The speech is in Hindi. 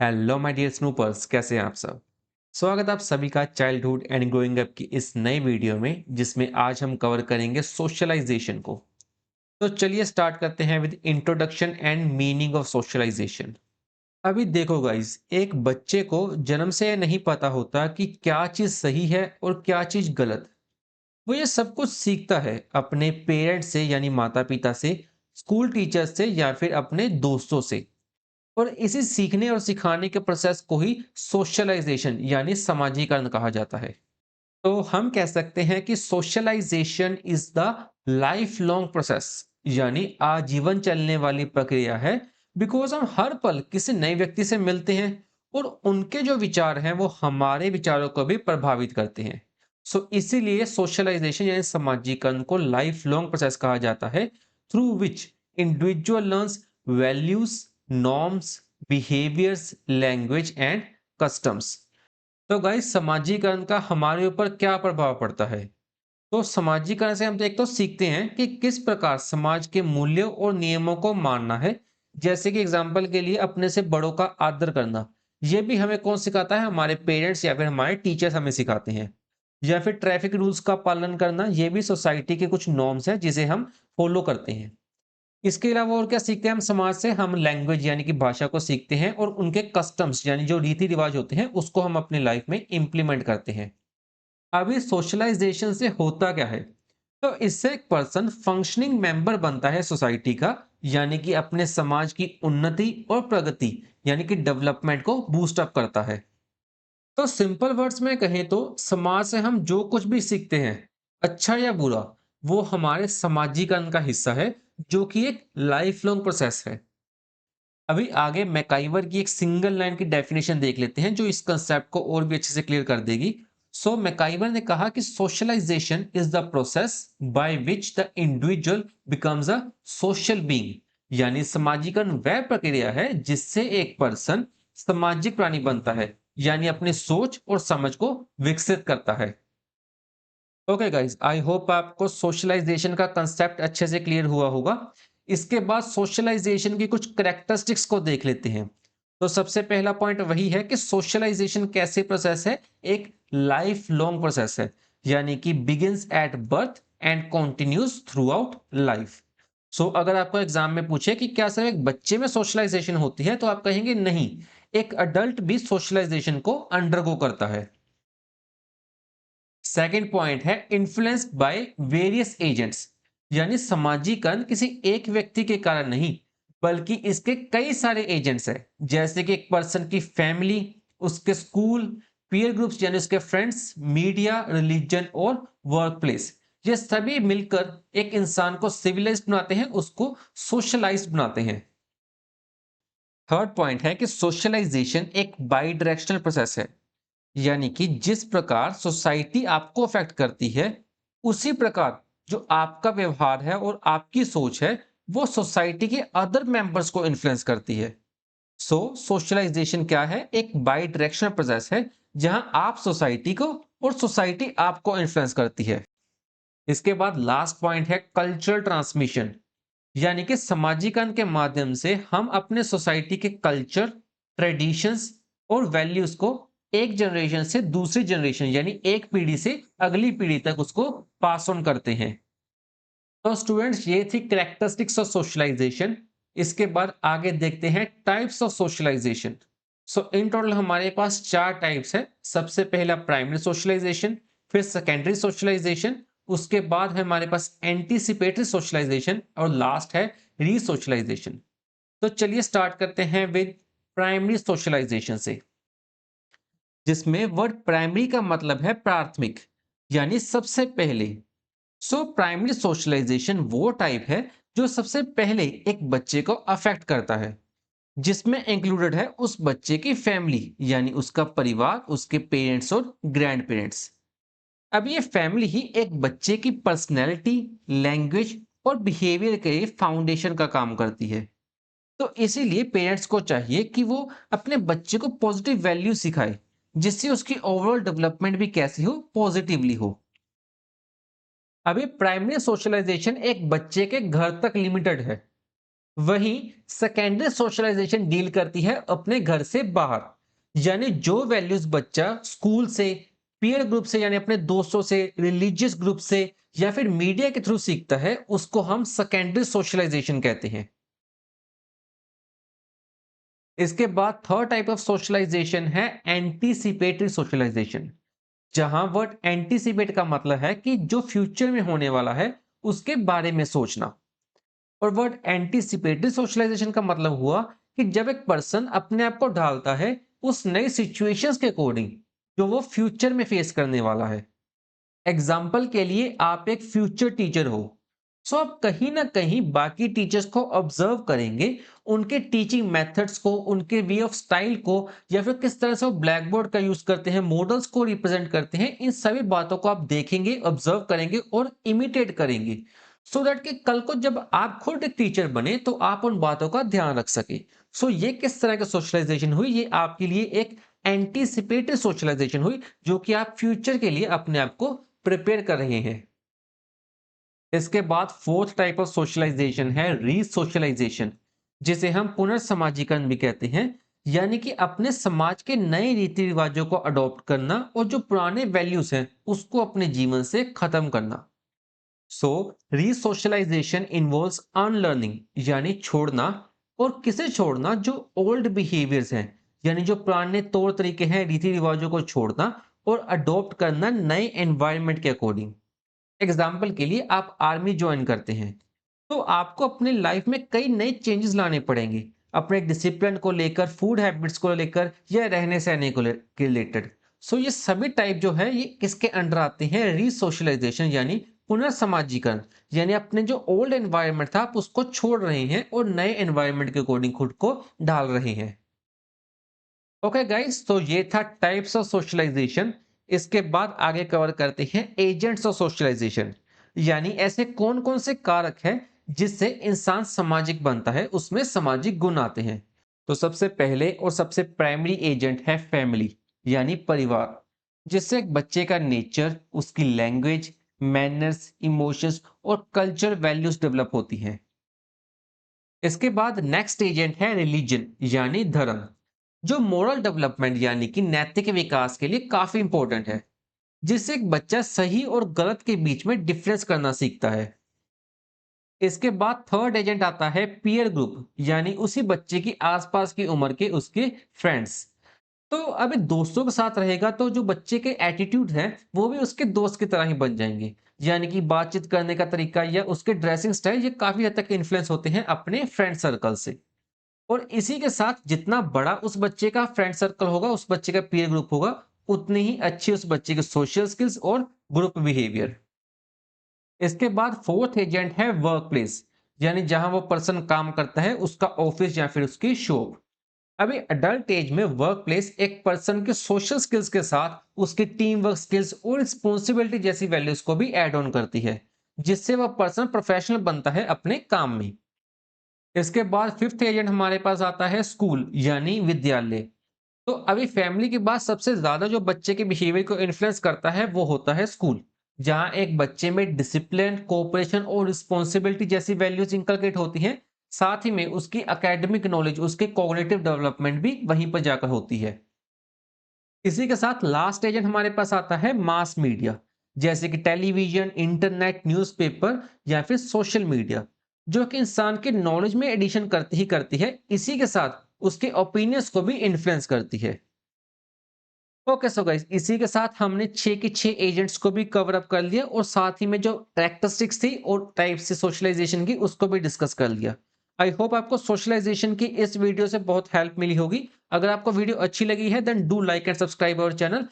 हेलो माय डियर स्नूपर्स, कैसे हैं आप सब। स्वागत है आप सभी का चाइल्डहुड एंड ग्रोइंग अप की इस नई वीडियो में, जिसमें आज हम कवर करेंगे सोशलाइजेशन को। तो चलिए स्टार्ट करते हैं with introduction and meaning of socialization. अभी देखो गाइस, एक बच्चे को जन्म से नहीं पता होता कि क्या चीज सही है और क्या चीज गलत। वो ये सब कुछ सीखता है अपने पेरेंट्स से, यानी माता पिता से, स्कूल टीचर्स से, या फिर अपने दोस्तों से। और इसी सीखने और सिखाने के प्रोसेस को ही सोशलाइजेशन यानी समाजीकरण कहा जाता है। तो हम कह सकते हैं कि socialization is the life long process, यानी आजीवन चलने वाली प्रक्रिया है। बिकॉज हम हर पल किसी नए व्यक्ति से मिलते हैं और उनके जो विचार हैं वो हमारे विचारों को भी प्रभावित करते हैं। इसीलिए सोशलाइजेशन यानी समाजीकरण को लाइफ लॉन्ग प्रोसेस कहा जाता है, through which individual learns values, norms, behaviours, language and customs. तो गाइस, समाजीकरण का हमारे ऊपर क्या प्रभाव पड़ता है। तो समाजीकरण से हम एक तो सीखते हैं कि किस प्रकार समाज के मूल्यों और नियमों को मानना है। जैसे कि एग्जाम्पल के लिए अपने से बड़ों का आदर करना। यह भी हमें कौन सिखाता है? हमारे पेरेंट्स या फिर हमारे टीचर्स हमें सिखाते हैं। या फिर ट्रैफिक रूल्स का पालन करना, यह भी सोसाइटी के कुछ नॉर्म्स हैं जिसे हम फॉलो करते हैं। इसके अलावा और क्या सीखते हैं हम समाज से? हम लैंग्वेज यानी कि भाषा को सीखते हैं और उनके कस्टम्स यानी जो रीति रिवाज होते हैं उसको हम अपनी लाइफ में इंप्लीमेंट करते हैं। अभी सोशलाइजेशन से होता क्या है? तो इससे एक पर्सन फंक्शनिंग मेंबर बनता है सोसाइटी का, यानी कि अपने समाज की उन्नति और प्रगति यानी कि डेवलपमेंट को बूस्ट अप करता है। तो सिंपल वर्ड्स में कहें तो समाज से हम जो कुछ भी सीखते हैं, अच्छा या बुरा, वो हमारे समाजीकरण का हिस्सा है, जो कि एक लाइफ लॉन्ग प्रोसेस है। अभी आगे मैकाइवर की एक सिंगल लाइन की डेफिनेशन देख लेते हैं जो इस कंसेप्ट को और भी अच्छे से क्लियर कर देगी। मैकाइवर ने कहा कि socialization is the process by which the individual becomes a social being, यानी समाजीकरण वह प्रक्रिया है जिससे एक पर्सन सामाजिक प्राणी बनता है, यानी अपनी सोच और समझ को विकसित करता है। ओके गाइस, आई होप आपको सोशलाइजेशन का कंसेप्ट अच्छे से क्लियर हुआ होगा। इसके बाद सोशलाइजेशन की कुछ कैरेक्टरिस्टिक्स को देख लेते हैं। तो सबसे पहला पॉइंट वही है कि सोशलाइजेशन कैसे प्रोसेस है? एक लाइफ लॉन्ग प्रोसेस है, यानी कि begins at birth and continues through out life. अगर आपको एग्जाम में पूछे कि क्या सिर्फ एक बच्चे में सोशलाइजेशन होती है, तो आप कहेंगे नहीं, एक अडल्ट भी सोशलाइजेशन को अंडरगो करता है। सेकंड पॉइंट है इन्फ्लुएंस्ड बाय वेरियस एजेंट्स, यानी समाजीकरण किसी एक व्यक्ति के कारण नहीं, बल्कि इसके कई सारे एजेंट्स हैं। जैसे कि एक पर्सन की फैमिली, उसके स्कूल, पीयर ग्रुप्स यानी उसके फ्रेंड्स, मीडिया, रिलीजन और वर्क प्लेस। ये सभी मिलकर एक इंसान को सिविलाइज्ड बनाते हैं, उसको सोशलाइज्ड बनाते हैं। थर्ड पॉइंट है कि सोशलाइजेशन एक बाई डायरेक्शनल प्रोसेस है, यानी कि जिस प्रकार सोसाइटी आपको अफेक्ट करती है, उसी प्रकार जो आपका व्यवहार है और आपकी सोच है, वो सोसाइटी के अदर मेंबर्स को इन्फ्लुएंस करती है। सोशलाइजेशन क्या है? एक बाई डायरेक्शनल प्रोसेस है, जहां आप सोसाइटी को और सोसाइटी आपको इन्फ्लुएंस करती है। इसके बाद लास्ट पॉइंट है कल्चरल ट्रांसमिशन, यानी कि समाजीकरण के माध्यम से हम अपने सोसाइटी के कल्चर, ट्रेडिशंस और वैल्यूज को एक जनरेशन से दूसरी जनरेशन यानी एक पीढ़ी से अगली पीढ़ी तक उसको पास ऑन करते हैं। तो स्टूडेंट्स, ये थी कैरेक्टरिस्टिक्स ऑफ सोशलाइजेशन। इसके बाद आगे देखते हैं types of socialization. In total हमारे पास चार टाइप्स है। सबसे पहला प्राइमरी सोशलाइजेशन, फिर सेकेंडरी सोशलाइजेशन, उसके बाद है हमारे पास एंटीसिपेटरी सोशलाइजेशन और लास्ट है रीसोशलाइजेशन। तो चलिए स्टार्ट करते हैं विद प्राइमरी सोशलाइजेशन से, जिसमें वर्ड प्राइमरी का मतलब है प्राथमिक, यानी सबसे पहले। प्राइमरी सोशलाइजेशन वो टाइप है जो सबसे पहले एक बच्चे को अफेक्ट करता है, जिसमें इंक्लूडेड है उस बच्चे की फैमिली, यानी उसका परिवार, उसके पेरेंट्स और ग्रैंड पेरेंट्स। अब ये फैमिली ही एक बच्चे की पर्सनैलिटी, लैंग्वेज और बिहेवियर के फाउंडेशन का काम करती है। तो इसीलिए पेरेंट्स को चाहिए कि वो अपने बच्चे को पॉजिटिव वैल्यू सिखाए, जिससे उसकी ओवरऑल डेवलपमेंट भी कैसी हो? पॉजिटिवली हो। अभी प्राइमरी सोशलाइजेशन एक बच्चे के घर तक लिमिटेड है। वहीं सेकेंडरी सोशलाइजेशन डील करती है अपने घर से बाहर, यानी जो वैल्यूज बच्चा स्कूल से, पीयर ग्रुप से यानी अपने दोस्तों से, रिलीजियस ग्रुप से या फिर मीडिया के थ्रू सीखता है, उसको हम सेकेंडरी सोशलाइजेशन कहते हैं। इसके बाद थर्ड टाइप ऑफ सोशलाइजेशन है एंटीसिपेटरी सोशलाइजेशन, जहां वर्ड एंटीसिपेट का मतलब है कि जो फ्यूचर में होने वाला है उसके बारे में सोचना। और वर्ड एंटीसिपेटरी सोशलाइजेशन का मतलब हुआ कि जब एक पर्सन अपने आप को ढालता है उस नई सिचुएशंस के अकॉर्डिंग जो वो फ्यूचर में फेस करने वाला है। एग्जाम्पल के लिए आप एक फ्यूचर टीचर हो, सो आप कहीं ना कहीं बाकी टीचर्स को ऑब्जर्व करेंगे, उनके टीचिंग मेथड्स को, उनके वे ऑफ स्टाइल को, या फिर किस तरह से वो ब्लैक बोर्ड का यूज करते हैं, मॉडल्स को रिप्रेजेंट करते हैं, इन सभी बातों को आप देखेंगे, ऑब्जर्व करेंगे और इमिटेट करेंगे, सो दैट कि कल को जब आप खुद एक टीचर बने तो आप उन बातों का ध्यान रख सके। सो ये किस तरह की सोशलाइजेशन हुई, ये आपके लिए एक एंटीसिपेटरी सोशलाइजेशन हुई, जो कि आप फ्यूचर के लिए अपने आप को प्रिपेयर कर रहे हैं। इसके बाद फोर्थ टाइप ऑफ सोशलाइजेशन है रीसोशलाइजेशन, जिसे हम पुनर्समाजीकरण भी कहते हैं, यानी कि अपने समाज के नए रीति रिवाजों को अडॉप्ट करना और जो पुराने वैल्यूज हैं उसको अपने जीवन से खत्म करना। सो रीसोशलाइजेशन इन्वॉल्व्स अनलर्निंग, यानी छोड़ना। और किसे छोड़ना? जो ओल्ड बिहेवियर्स हैं, यानी जो पुराने तौर तरीके हैं, रीति रिवाजों को छोड़ना और अडॉप्ट करना नए एनवायरनमेंट के अकॉर्डिंग। एग्जाम्पल के लिए आप आर्मी ज्वाइन करते हैं तो आपको अपने लाइफ में कई नए चेंजेस लाने पड़ेंगे, अपने डिसिप्लिन को लेकर, फूड हैबिट्स को लेकर या रहने सहने को के रिलेटेड। सो ये सभी टाइप जो है ये किसके अंडर आते हैं? रीसोशलाइजेशन यानी पुनर्समाजीकरण। यानी अपने जो ओल्ड एनवायरनमेंट था आप उसको छोड़ रहे हैं और नए एनवायरनमेंट के अकॉर्डिंग खुद को ढाल रहे हैं। ओके गाइस, तो ये था टाइप्स ऑफ सोशलाइजेशन। इसके बाद आगे कवर करते हैं एजेंट्स ऑफ सोशलाइजेशन, यानी ऐसे कौन कौन से कारक हैं जिससे इंसान सामाजिक बनता है, उसमें सामाजिक गुण आते हैं। तो सबसे पहले और सबसे प्राइमरी एजेंट है फैमिली, यानी परिवार, जिससे एक बच्चे का नेचर, उसकी लैंग्वेज, मैनर्स, इमोशंस और कल्चर वैल्यूज डेवलप होती हैं। इसके बाद नेक्स्ट एजेंट है रिलीजन, यानी धर्म, जो मोरल डेवलपमेंट यानी कि नैतिक विकास के लिए काफी इंपॉर्टेंट है, जिससे एक बच्चा सही और गलत के बीच में डिफरेंस करना सीखता है। इसके बाद थर्ड एजेंट आता है पीयर ग्रुप, यानी उसी बच्चे की आसपास की उम्र के उसके फ्रेंड्स। तो अभी दोस्तों के साथ रहेगा तो जो बच्चे के एटीट्यूड हैं वो भी उसके दोस्त की तरह ही बन जाएंगे, यानी कि बातचीत करने का तरीका या उसके ड्रेसिंग स्टाइल, ये काफी हद तक इन्फ्लुएंस होते हैं अपने फ्रेंड सर्कल से। और इसी के साथ जितना बड़ा उस बच्चे का फ्रेंड सर्कल होगा, उस बच्चे का पीयर ग्रुप होगा, उतनी ही अच्छी उस बच्चे की सोशल स्किल्स और ग्रुप बिहेवियर। इसके बाद फोर्थ एजेंट है वर्क प्लेस, यानी जहां वो पर्सन काम करता है, उसका ऑफिस या फिर उसकी शॉप। अभी अडल्ट एज में वर्क प्लेस एक पर्सन के सोशल स्किल्स के साथ उसकी टीम वर्क स्किल्स और रिस्पॉन्सिबिलिटी जैसी वैल्यूज को भी ऐड ऑन करती है, जिससे वह पर्सन प्रोफेशनल बनता है अपने काम में। इसके बाद फिफ्थ एजेंट हमारे पास आता है स्कूल, यानी विद्यालय। तो अभी फैमिली के बाद सबसे ज्यादा जो बच्चे के बिहेवियर को इन्फ्लुएंस करता है वो होता है स्कूल, जहां एक बच्चे में डिसिप्लिन, कोऑपरेशन और रिस्पॉन्सिबिलिटी जैसी वैल्यूज इंकलकेट होती हैं। साथ ही में उसकी एकेडमिक नॉलेज, उसके कॉग्निटिव डेवलपमेंट भी वहीं पर जाकर होती है। इसी के साथ लास्ट एजेंट हमारे पास आता है मास मीडिया, जैसे कि टेलीविजन, इंटरनेट, न्यूज़पेपर या फिर सोशल मीडिया, जो कि इंसान के नॉलेज में एडिशन करती है, इसी के साथ उसके ओपिनियंस को भी इन्फ्लुएंस करती है। ओके सो गाइस, इसी के साथ हमने 6 के 6 एजेंट्स को भी कवर अप कर लिया और साथ ही में जो कैरेक्टरिस्टिक्स थी और टाइप से सोशलाइजेशन की उसको भी डिस्कस कर लिया। आई होप आपको सोशलाइजेशन की इस वीडियो से बहुत हेल्प मिली होगी। अगर आपको वीडियो अच्छी लगी है then do like and subscribe our channel.